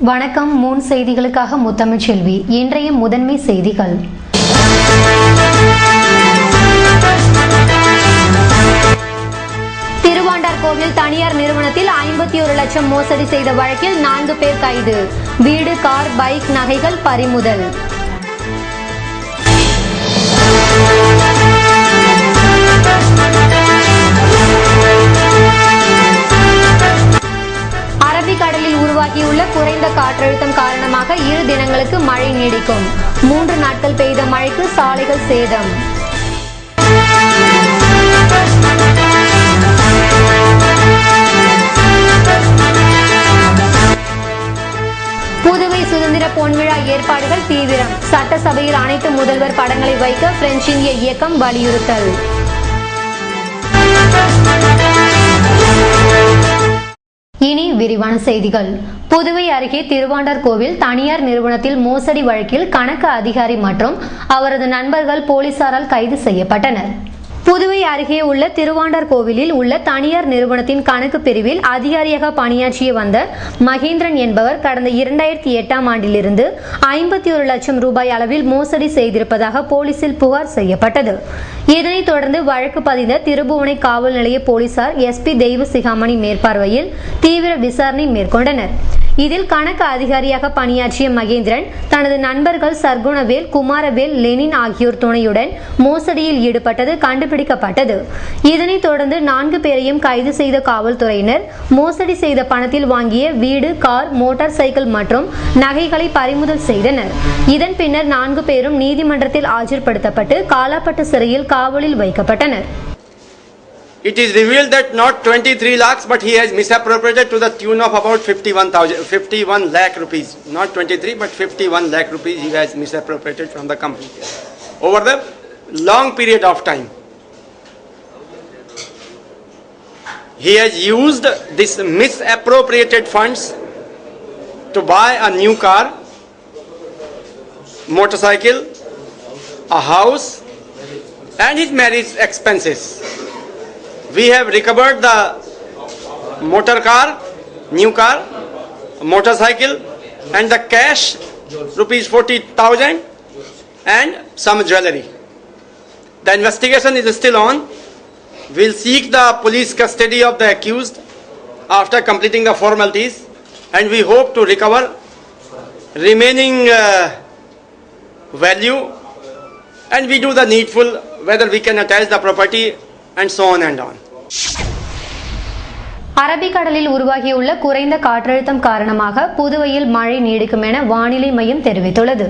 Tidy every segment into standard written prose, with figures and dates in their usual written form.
வணக்கம். மூன் செய்திகளுக்காக முத்தமிழ்ச்செல்வி. இன்றைய முதன்மை செய்திகள். திருவாண்டார்கோவில் தனியார் நிறுவனத்தில் 51 லட்சம் மோசடி செய்த வழக்கில் 4 பேர் கைது. வீடு, கார், பைக், நகைகள் பறிமுதல். அரபிக்கடலில் உருவாகியுள்ள குறைந்த காற்றழுத்தம் காரணமாக 2 தினங்களுக்கு மழை நீடிக்கும். 3 நாட்கள் பெய்த மழைக்கு சாலைகள் சேதம். புதுவை சுதந்திர பொன்விழா ஏற்பாடுகள் தீவிரம். சட்டசபையில் அனைத்து முதல்வர் படங்களை வைக்க பிரெஞ்சு இந்திய இயக்கம் வலியுறுத்தல். இனி விரிவான செய்திகள். புதுவை அருகே திருவாண்டார்கோவில் தனியார் நிறுவனத்தில் மோசடி வழக்கில் கணக்கு அதிகாரி மற்றும் அவரது நண்பர்கள் போலீசாரால் கைது செய்யப்பட்டனர். புதுவை அருகே உள்ள திருவாண்டார்கோவிலில் உள்ள தனியார் நிறுவனத்தின் கணக்கு பிரிவில் அதிகாரியாக பணியாற்றிய வந்த மகேந்திரன் என்பவர் கடந்த 2008ஆம் ஆண்டிலிருந்து 51 லட்சம் ரூபாய் அளவில் மோசடி செய்திருப்பதாக போலீசில் புகார் செய்யப்பட்டது. இதனைத் தொடர்ந்து வழக்கு பதிந்த திருபுவனை காவல் நிலைய போலீசார் SP தெய்வசிகாமணி மேற்பார்வையில் தீவிர விசாரணை மேற்கொண்டனர். இதில் கணக்கு அதிகாரியாக பணியாற்றிய மகேந்திரன் தனது நண்பர்கள் சர்க்குணவேல், குமாரவேல், லெனின் ஆகியோர் துணையுடன் மோசடியில் ஈடுபட்டது கண்டுபிடிக்கப்பட்டது. இதனைத் தொடர்ந்து 4 பேரையும் கைது செய்த காவல்துறையினர் மோசடி செய்த பணத்தில் வாங்கிய வீடு, கார், மோட்டார் சைக்கிள் மற்றும் நகைகளை பறிமுதல் செய்தனர். இதன் பின்னர் 4 பேரும் நீதிமன்றத்தில் ஆஜர்படுத்தப்பட்டு காலாப்பட்டு சிறையில் காவலில் வைக்கப்பட்டனர். It is revealed that not 23 lakhs but he has misappropriated to the tune of about 51 lakh rupees. Not 23 but 51 lakh rupees he has misappropriated from the company over the long period of time. He has used this misappropriated funds to buy a new car, motorcycle, a house and his marriage expenses. We have recovered the motor car, new car, motorcycle and the cash rupees 40,000 and some jewelry. The investigation is still on. We will seek the police custody of the accused after completing the formalities and we hope to recover remaining value and we do the needful whether we can attach the property and so on and on. அரபிக்கடலில் உருவாகியுள்ள குறைந்த காற்றழுத்தம் காரணமாக புதுவையில் மழை நீடிக்கும் என வானிலை மையம் தெரிவித்துள்ளது.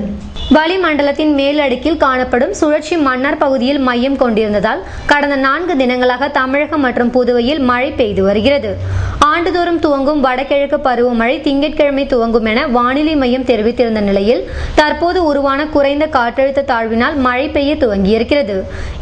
வளிமண்டலத்தின் மேல் அடுக்கில் காணப்படும் சுழற்சி மன்னார் பகுதியில் மையம் கொண்டிருந்ததால் கடந்த 4 தினங்களாக தமிழகம் மற்றும் புதுவையில் மழை பெய்து வருகிறது. ஆண்டுதோறும் துவங்கும் வடகிழக்கு பருவமழை திங்கட்கிழமை துவங்கும் என வானிலை மையம் தெரிவித்திருந்த நிலையில் தற்போது உருவான குறைந்த காற்றழுத்த தாழ்வினால் மழை பெய்ய துவங்கியிருக்கிறது.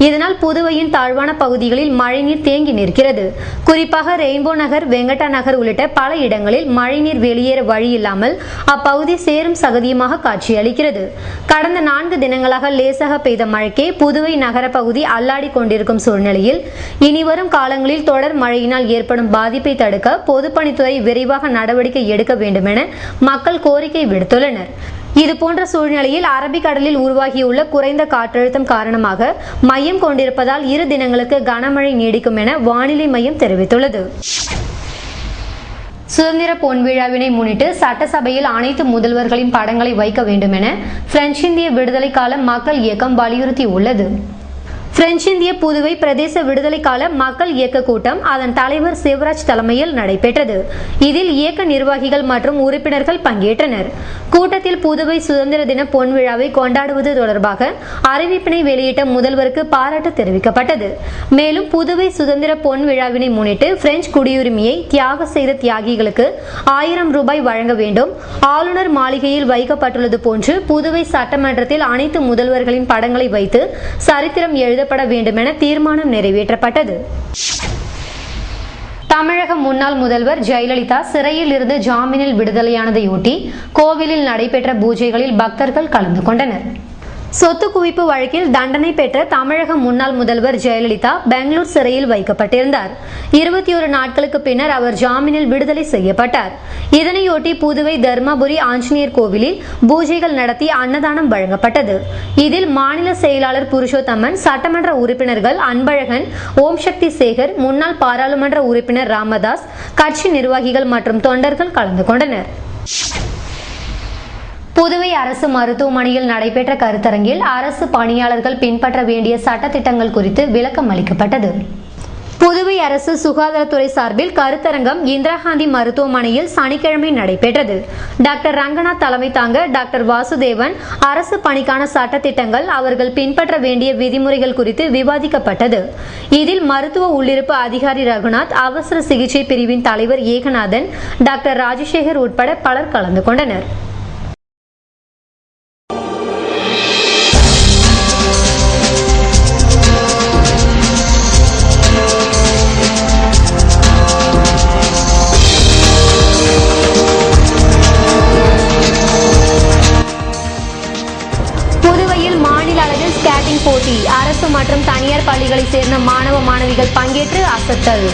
இதனால் புதுவையின் தாழ்வான பகுதிகளில் மழைநீர் தேங்கி நிற்கிறது. குறிப்பாக ரெயின்போ நகர், வெங்கடா நகர் உள்ளிட்ட பல இடங்களில் மழைநீர் வெளியேற வழி இல்லாமல் அப்பகுதி சேரும் சகதியுமாக காட்சியளிக்கிறது. கடந்த 4 தினங்களாக லேசாக பெய்த மழைக்கே புதுவை நகர பகுதி அல்லாடி கொண்டிருக்கும் சூழ்நிலையில் இனிவரும் காலங்களில் தொடர் மழையினால் ஏற்படும் பாதிப்பை தடுக்க பொதுப்பணித்துறை விரைவாக நடவடிக்கை எடுக்க வேண்டும் என மக்கள் கோரிக்கை விடுத்துள்ளனர். இதுபோன்ற சூழ்நிலையில் அரபிக்கடலில் உருவாகியுள்ள குறைந்த காற்றழுத்தம் காரணமாக மையம் கொண்டிருப்பதால் 2 தினங்களுக்கு கனமழை நீடிக்கும் என வானிலை மையம் தெரிவித்துள்ளது. சுதந்திர பொன்விழாவினை முன்னிட்டு சட்டசபையில் அனைத்து முதல்வர்களின் படங்களை வைக்க வேண்டும் என பிரெஞ்சு இந்திய விடுதலை கால மக்கள் இயக்கம் வலியுறுத்தி உள்ளது. பிரெஞ்சு இந்திய புதுவை பிரதேச விடுதலை கால மக்கள் இயக்க கூட்டம் அதன் தலைவர் சிவராஜ் தலைமையில் நடைபெற்றது. இதில் இயக்க நிர்வாகிகள் மற்றும் உறுப்பினர்கள் பங்கேற்றனர். கூட்டத்தில் புதுவை சுதந்திர தின பொன்விழாவை கொண்டாடுவது தொடர்பாக அறிவிப்பினை வெளியிட்ட முதல்வருக்கு பாராட்டு தெரிவிக்கப்பட்டது. மேலும் புதுவை சுதந்திர பொன்விழாவினை முன்னிட்டு பிரெஞ்சு குடியுரிமையை தியாக செய்த தியாகிகளுக்கு 1000 ரூபாய் வழங்க வேண்டும், ஆளுநர் மாளிகையில் வைக்கப்பட்டுள்ளது போன்று புதுவை சட்டமன்றத்தில் அனைத்து முதல்வர்களின் படங்களை வைத்து சரித்திரம் எழுத வேண்டும் என தீர்மானம் நிறைவேற்றப்பட்டது. தமிழக முன்னாள் முதல்வர் ஜெயலலிதா சிறையில் இருந்து ஜாமீனில் விடுதலையானதையொட்டி கோவிலில் நடைபெற்ற பூஜைகளில் பக்தர்கள் கலந்து கொண்டனர். சொத்து குவிப்பு வழக்கில் தண்டனை பெற்ற தமிழக முன்னாள் முதல்வர் ஜெயலலிதா பெங்களூர் சிறையில் வைக்கப்பட்டிருந்தார். 21 நாட்களுக்கு பின்னர் அவர் ஜாமீனில் விடுதலை செய்யப்பட்டார். இதனையொட்டி புதுவை தர்மபுரி ஆஞ்சநேயர் கோவிலில் பூஜைகள் நடத்தி அன்னதானம் வழங்கப்பட்டது. இதில் மாநில செயலாளர் புருஷோத்தமன், சட்டமன்ற உறுப்பினர்கள் அன்பழகன், ஓம் சக்தி சேகர், முன்னாள் பாராளுமன்ற உறுப்பினர் ராமதாஸ், கட்சி நிர்வாகிகள் மற்றும் தொண்டர்கள் கலந்து கொண்டனர். புதுவை அரசு மருத்துவமனையில் நடைபெற்ற கருத்தரங்கில் அரசு பணியாளர்கள் பின்பற்ற வேண்டிய சட்டத்திட்டங்கள் குறித்து விளக்கம் அளிக்கப்பட்டது. புதுவை அரசு சுகாதாரத்துறை சார்பில் கருத்தரங்கம் இந்திரா காந்தி மருத்துவமனையில் சனிக்கிழமை நடைபெற்றது. டாக்டர் ரங்கநாத் தலைமை தாங்க டாக்டர் வாசுதேவன் அரசு பணிக்கான சட்டத்திட்டங்கள், அவர்கள் பின்பற்ற வேண்டிய விதிமுறைகள் குறித்து விவாதிக்கப்பட்டது. இதில் மருத்துவ உள்ளிருப்பு அதிகாரி ரகுநாத், அவசர சிகிச்சை பிரிவின் தலைவர் ஏகநாதன், டாக்டர் ராஜசேகர் உட்பட பலர் கலந்து கொண்டனர். போட்டி அரசு மற்றும் தனியார் பள்ளிகளைச் சேர்ந்த மாணவ மாணவிகள் பங்கேற்று அசத்தல்.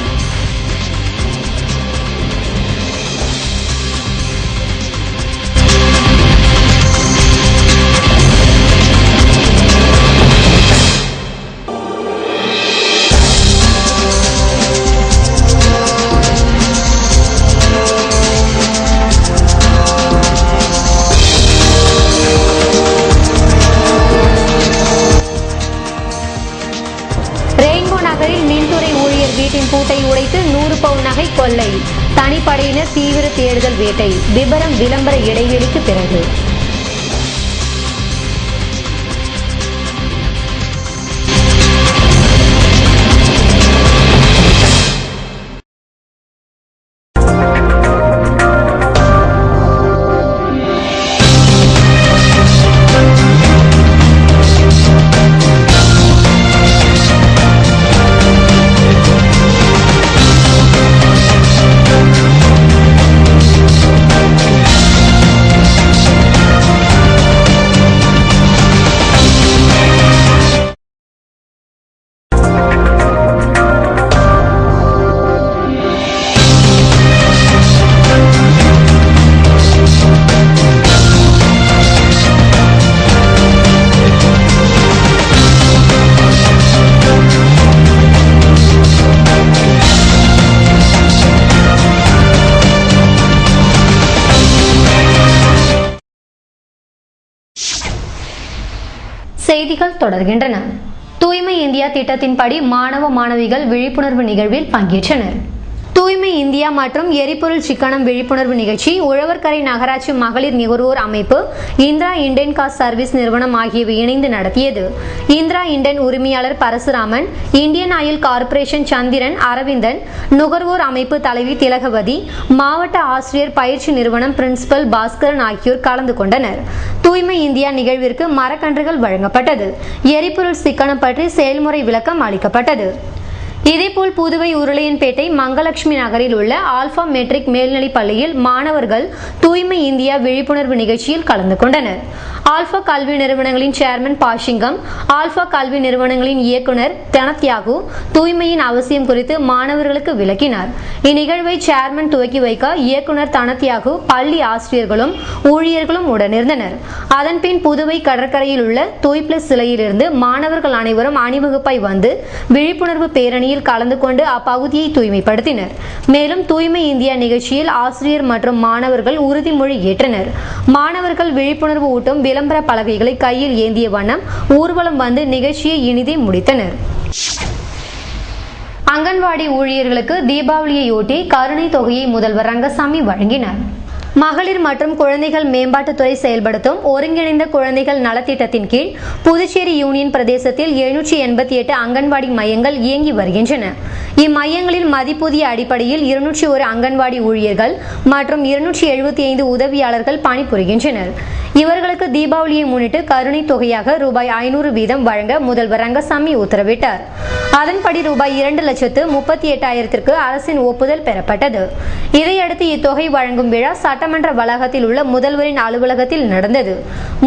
மின்துறை ஊழியர் வீட்டின் பூட்டை உடைத்து 100 பவுன் நகை கொள்ளை. தனிப்படையினர் தீவிர தேடுதல் வேட்டை. விபரம் விளம்பர இடைவெளிக்கு பிறகு. செய்திகள் தொடர்கின்றன. தூய்மை இந்தியா திட்டத்தின்படி மாணவ மாணவிகள் விழிப்புணர்வு நிகழ்வில் பங்கேற்றனர். தூய்மை இந்தியா மற்றும் எரிபொருள் சிக்கனம் விழிப்புணர்வு நிகழ்ச்சி உழவர்கரை நகராட்சி மகளிர் நுகர்வோர் அமைப்பு, இந்திரா இண்டென் காஸ் சர்வீஸ் நிறுவனம் ஆகியவை இணைந்து நடத்தியது. இந்திரா இண்டென் உரிமையாளர் பரசுராமன், இந்தியன் ஆயில் கார்ப்பரேஷன் சந்திரன், அரவிந்தன், நுகர்வோர் அமைப்பு தலைவி திலகவதி, மாவட்ட ஆசிரியர் பயிற்சி நிறுவனம் பிரின்சிபல் பாஸ்கரன் ஆகியோர் கலந்து கொண்டனர். தூய்மை இந்தியா நிகழ்விற்கு மரக்கன்றுகள் வழங்கப்பட்டது. எரிபொருள் சிக்கனம் பற்றி செயல்முறை விளக்கம் அளிக்கப்பட்டது. இதேபோல் புதுவை உருளையன்பேட்டை மங்கலட்சுமி நகரில் உள்ள ஆல்பா மெட்ரிக் மேல்நிலைப் பள்ளியில் மாணவர்கள் தூய்மை இந்தியா விழிப்புணர்வு நிகழ்ச்சியில் கலந்து கொண்டனர். ஆல்பா கல்வி நிறுவனங்களின் சேர்மன் பாஷிங்கம், ஆல்பா கல்வி நிறுவனங்களின் இயக்குனர் தனத்யாகு தூய்மையின் அவசியம் குறித்து மாணவர்களுக்கு விளக்கினார். இந்நிகழ்வை சேர்மன் துவக்கி வைக்க இயக்குனர் தனத்யாகு, பள்ளி ஆசிரியர்களும் ஊழியர்களும் உடனிருந்தனர். அதன்பின் புதுவை கடற்கரையில் உள்ள தூய் பிளஸ் சிலையிலிருந்து மாணவர்கள் அனைவரும் அணிவகுப்பாய் வந்து விழிப்புணர்வு பேரணி கலந்து கொண்டு அப்பகுதியை தூய்மைப்படுத்தினர். மேலும் தூய்மை இந்தியா நிகழ்ச்சியில் ஆசிரியர் மற்றும் மாணவர்கள் உறுதிமொழி ஏற்றனர். மாணவர்கள் விழிப்புணர்வு ஊட்டும் விளம்பர பலகைகளை கையில் ஏந்திய வண்ணம் ஊர்வலம் வந்து நிகழ்ச்சியை இனிதே முடித்தனர். அங்கன்வாடி ஊழியர்களுக்கு தீபாவளியையொட்டி கருணை தொகையை முதல்வர் ரங்கசாமி வழங்கினார். மகளிர் மற்றும் குழந்தைகள் மேம்பாட்டுத்துறை செயல்படுத்தும் ஒருங்கிணைந்த குழந்தைகள் நலத்திட்டத்தின் கீழ் புதுச்சேரி யூனியன் பிரதேசத்தில் 788 அங்கன்வாடி மையங்கள் இயங்கி வருகின்றன. இம்மையங்களில் மதிப்பூதிய அடிப்படையில் 201 அங்கன்வாடி ஊழியர்கள் மற்றும் 275 உதவியாளர்கள் பணிபுரிகின்றனர். இவர்களுக்கு தீபாவளியை முன்னிட்டு கருணை தொகையாக ரூபாய் 500 வீதம் வழங்க முதல்வர் ரங்கசாமி உத்தரவிட்டார். அதன்படி ரூபாய் 2,38,000 அரசின் ஒப்புதல் பெறப்பட்டது. இதையடுத்து இத்தொகை வழங்கும் விழா சட்டமன்ற வளாகத்தில் உள்ள முதல்வரின் அலுவலகத்தில் நடந்தது.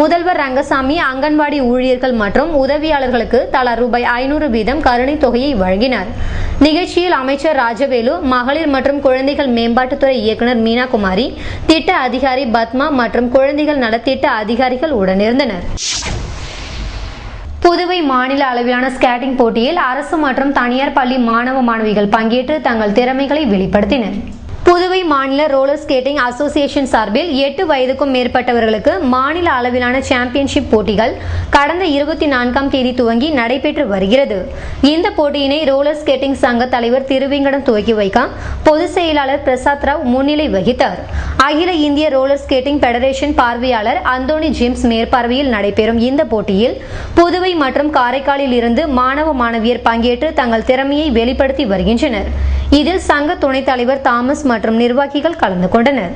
முதல்வர் ரங்கசாமி அங்கன்வாடி ஊழியர்கள் மற்றும் உதவியாளர்களுக்கு தலா ரூபாய் 500 வீதம் கருணை தொகையை வழங்கினார். நிகழ்ச்சியில் அமைச்சர் ராஜவேலு, மகளிர் மற்றும் குழந்தைகள் மேம்பாட்டுத்துறை இயக்குநர் மீனாகுமாரி, திட்ட அதிகாரி பத்மா மற்றும் குழந்தைகள் நலத்திட்ட அதிகாரிகள் உடனிருந்தனர். புதுவை மாநில அளவிலான ஸ்கேட்டிங் போட்டியில் அரசு மற்றும் தனியார் பள்ளி மாணவ மாணவிகள் பங்கேற்று தங்கள் திறமைகளை வெளிப்படுத்தினர். புதுவை மாநில ரோலர் ஸ்கேட்டிங் அசோசியேஷன் சார்பில் 8 வயதுக்கும் மேற்பட்டவர்களுக்கு மாநில அளவிலான சாம்பியன்ஷிப் போட்டிகள் கடந்த 24ஆம் தேதி துவங்கி நடைபெற்று வருகிறது. இந்த போட்டியினை ரோலர் ஸ்கேட்டிங் சங்க தலைவர் திருவேங்கடம் துவக்கி வைக்க பொதுச் செயலாளர் பிரசாத் ராவ் முன்னிலை வகித்தார். அகில இந்திய ரோலர் ஸ்கேட்டிங் பெடரேஷன் பார்வையாளர் அந்தோனி ஜேம்ஸ் மேற்பார்வையில் நடைபெறும் இந்த போட்டியில் புதுவை மற்றும் காரைக்காலில் இருந்து மாணவ மாணவியர் பங்கேற்று தங்கள் திறமையை வெளிப்படுத்தி வருகின்றனர். இதில் சங்க துணைத் தலைவர் தாமஸ் மற்றும் நிர்வாகிகள் கலந்து கொண்டனர்.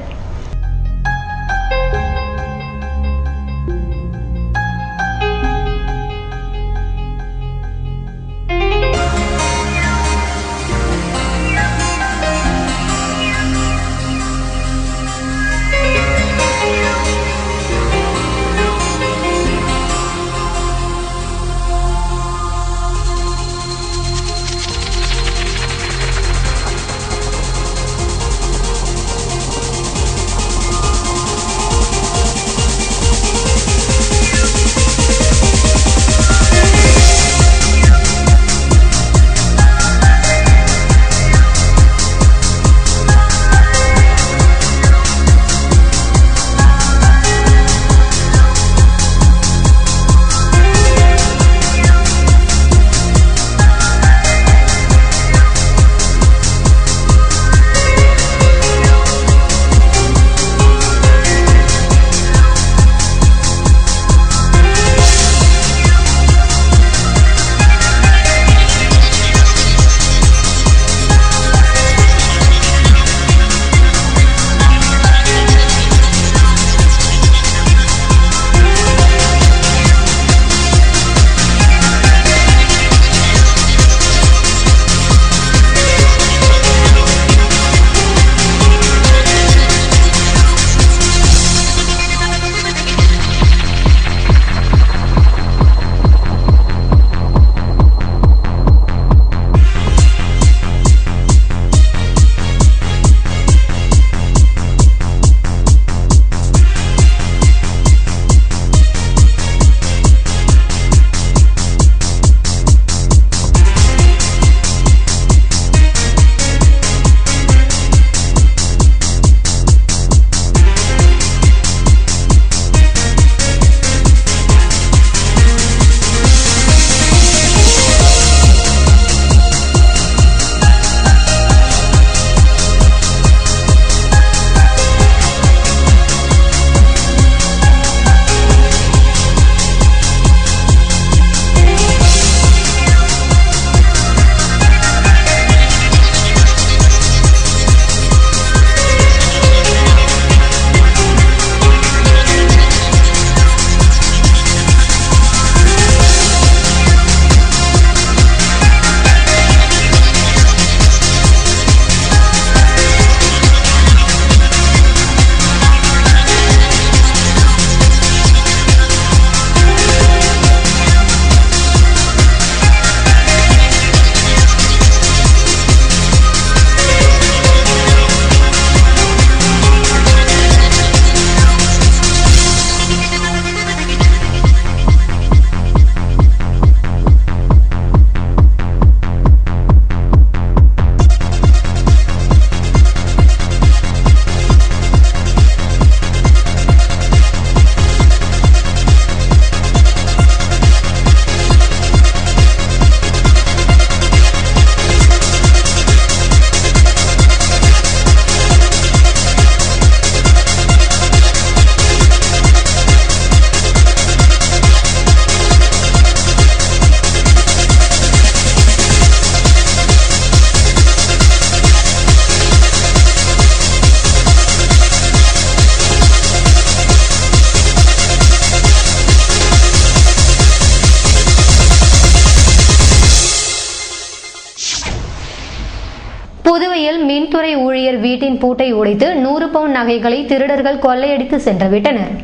புதுவையில் மின்துறை ஊழியர் வீட்டின் பூட்டை உடைத்து 100 பவுன் நகைகளை திருடர்கள் கொள்ளையடித்து சென்றுவிட்டனர்.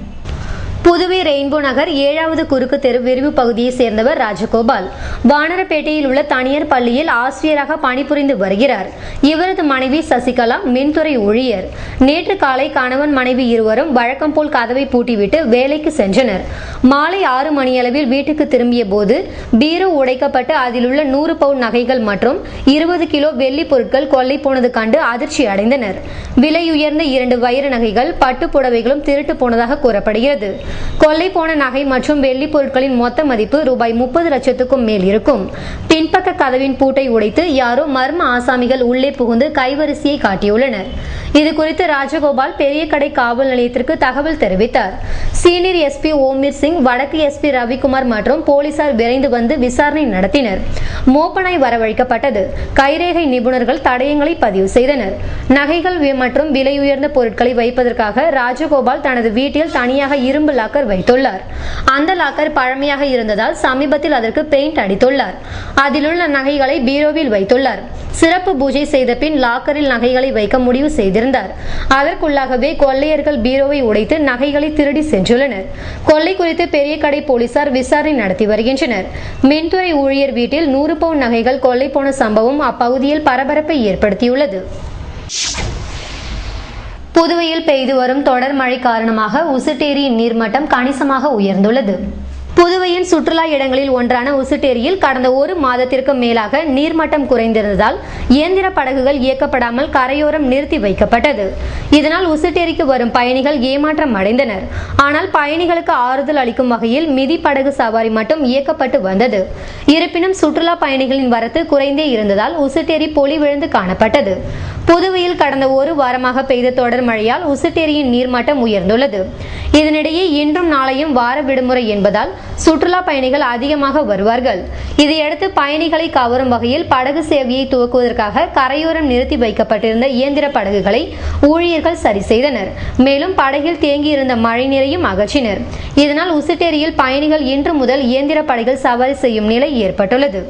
புதுவை ரெயின்போ நகர் 7வது குறுக்கு தெரு விரிவு பகுதியை சேர்ந்தவர் ராஜகோபால். வானரப்பேட்டையில் உள்ள தனியார் பள்ளியில் ஆசிரியராக பணிபுரிந்து வருகிறார். இவரது மனைவி சசிகலா மின்துறை ஊழியர். நேற்று காலை கணவன் மனைவி இருவரும் வழக்கம் போல் கதவை பூட்டிவிட்டு வேலைக்கு சென்றனர். மாலை 6 மணியளவில் வீட்டுக்கு திரும்பிய போது பீரோ உடைக்கப்பட்டு அதில் உள்ள 100 பவுன் நகைகள் மற்றும் 20 கிலோ வெள்ளி பொருட்கள் கொள்ளை போனது கண்டு அதிர்ச்சி அடைந்தனர். விலையுயர்ந்த 2 வைர நகைகள், பட்டு புடவைகளும் திருட்டு போனதாக கூறப்படுகிறது. கொள்ளை போன நகை மற்றும் வெள்ளி பொருட்களின் மொத்த மதிப்பு ரூபாய் 30 லட்சத்துக்கும் மேல் இருக்கும். பின்பக்க கதவின் பூட்டை உடைத்து யாரோ மர்ம ஆசாமிகள் உள்ளே புகுந்து கைவரிசையை காட்டியுள்ளனர். இது குறித்து ராஜகோபால் பெரிய கடை காவல் நிலையத்திற்கு தகவல் தெரிவித்தார். சீனியர் எஸ்பி ஓமீர் சிங், வடக்கு எஸ்பி ரவிக்குமார் மற்றும் போலீசார் விரைந்து வந்து விசாரணை நடத்தினர். மோப்பனாய் வரவழைக்கப்பட்டது. கைரேகை நிபுணர்கள் தடயங்களை பதிவு செய்தனர். நகைகள் மற்றும் விலையுயர்ந்த பொருட்களை வைப்பதற்காக ராஜகோபால் தனது வீட்டில் தனியாக இரும்பு லாக்கர் வைத்துள்ளார். அந்த லாக்கர் பழமையாக இருந்ததால் சமீபத்தில் அதற்கு பெயிண்ட் அடித்துள்ளார். அதிலுள்ள நகைகளை பீரோவில் வைத்துள்ளார். சிறப்பு பூஜை செய்த பின் லாக்கரில் நகைகளை வைக்க முடிவு செய்திருந்தார். அதற்குள்ளாகவே கொள்ளையர்கள் பீரோவை உடைத்து நகைகளை திருடி சென்றுள்ளனர். கொள்ளை குறித்து பெரிய கடை போலீசார் விசாரணை நடத்தி வருகின்றனர். மின்துறை ஊழியர் வீட்டில் 100 பவுன் நகைகள் கொள்ளை போன சம்பவம் அப்பகுதியில் பரபரப்பை ஏற்படுத்தியுள்ளது. புதுவையில் பெய்து வரும் தொடர் மழை காரணமாக உசுட்டேரியின் நீர்மட்டம் கணிசமாக உயர்ந்துள்ளது. புதுவையின் சுற்றுலா இடங்களில் ஒன்றான உசுட்டேரியில் கடந்த 1 மாதத்திற்கு மேலாக நீர்மட்டம் குறைந்திருந்ததால் இயந்திர படகுகள் இயக்கப்படாமல் கரையோரம் நிறுத்தி வைக்கப்பட்டது. இதனால் உசுட்டேரிக்கு வரும் பயணிகள் ஏமாற்றம் அடைந்தனர். ஆனால் பயணிகளுக்கு ஆறுதல் அளிக்கும் வகையில் மிதி படகு சவாரி மட்டும் இயக்கப்பட்டு வந்தது. இருப்பினும் சுற்றுலா பயணிகளின் வரத்து குறைந்தே இருந்ததால் உசுட்டேரி பொலிவிழந்து காணப்பட்டது. புதுவையில் கடந்த 1 வாரமாக பெய்த தொடர் மழையால் உசுட்டேரியின் நீர்மட்டம் உயர்ந்துள்ளது. இதனிடையே இன்றும் நாளையும் வார விடுமுறை என்பதால் சுற்றுலா பயணிகள் அதிகமாக வருவார்கள். இதையடுத்து பயணிகளை கவரும் வகையில் படகு சேவையை துவக்குவதற்காக கரையோரம் நிறுத்தி வைக்கப்பட்டிருந்த இயந்திர படகுகளை ஊழியர்கள் சரி செய்தனர். மேலும் படகில் தேங்கியிருந்த மழை நீரையும் அகற்றினர். இதனால் உசுட்டேரியில் பயணிகள் இன்று முதல் இயந்திர படகில் சவாரி செய்யும் நிலை ஏற்பட்டுள்ளது.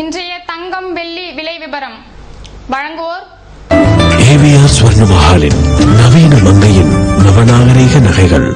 இன்றைய தங்கம் வெள்ளி விலை விபரம் வழங்குவோர் ஏவிஆர் ஸ்வர்ண மஹாலின் நவீன மங்கையின் நவநாகரிக நகைகள்.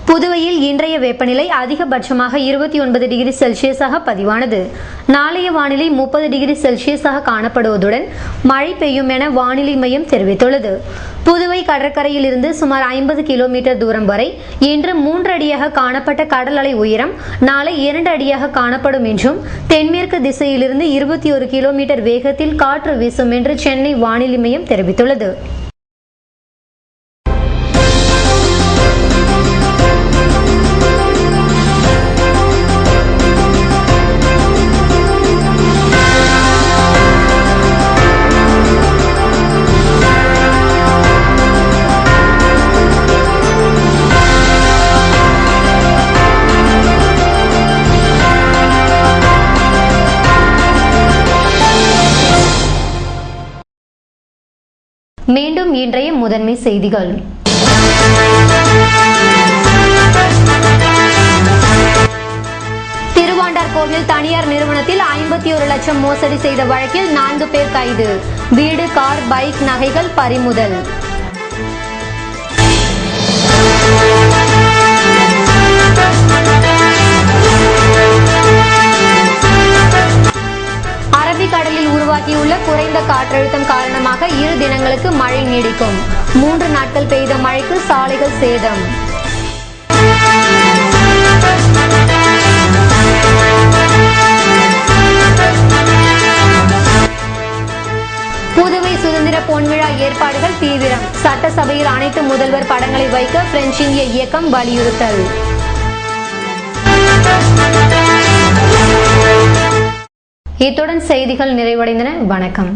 புதுவையில் இன்றைய வெப்பநிலை அதிகபட்சமாக 29 டிகிரி செல்சியஸாக பதிவானது. நாளைய வானிலை 30 டிகிரி செல்சியஸாக காணப்படுவதுடன் மழை பெய்யும் என வானிலை மையம் தெரிவித்துள்ளது. புதுவை கடற்கரையில் இருந்து சுமார் 50 கிலோமீட்டர் தூரம் வரை இன்று 3 அடியாக காணப்பட்ட கடல் அலை உயரம் நாளை 2 அடியாக காணப்படும் என்றும், தென்மேற்கு திசையிலிருந்து 21 கிலோமீட்டர் வேகத்தில் காற்று வீசும் என்று சென்னை வானிலை மையம் தெரிவித்துள்ளது. மீண்டும் இன்றைய முதன்மை செய்திகள். திருவாண்டார்கோவில் தனியார் நிறுவனத்தில் 51 லட்சம் மோசடி செய்த வழக்கில் 4 பேர் கைது. வீடு, கார், பைக், நகைகள் பறிமுதல். அரபிக்கடலில் உருவாகியுள்ள குறைந்த காற்றழுத்தம் காரணமாக 2 தினங்களுக்கு மழை நீடிக்கும். 3 நாட்கள் பெய்த மழைக்கு சாலைகள் சேதம். புதுவை சுதந்திர பொன்விழா ஏற்பாடுகள் தீவிரம். சட்டசபையில் அனைத்து முதல்வர் படங்களை வைக்க பிரெஞ்சு இந்திய இயக்கம் வலியுறுத்தல். இத்துடன் செய்திகள் நிறைவடைந்தன. வணக்கம்.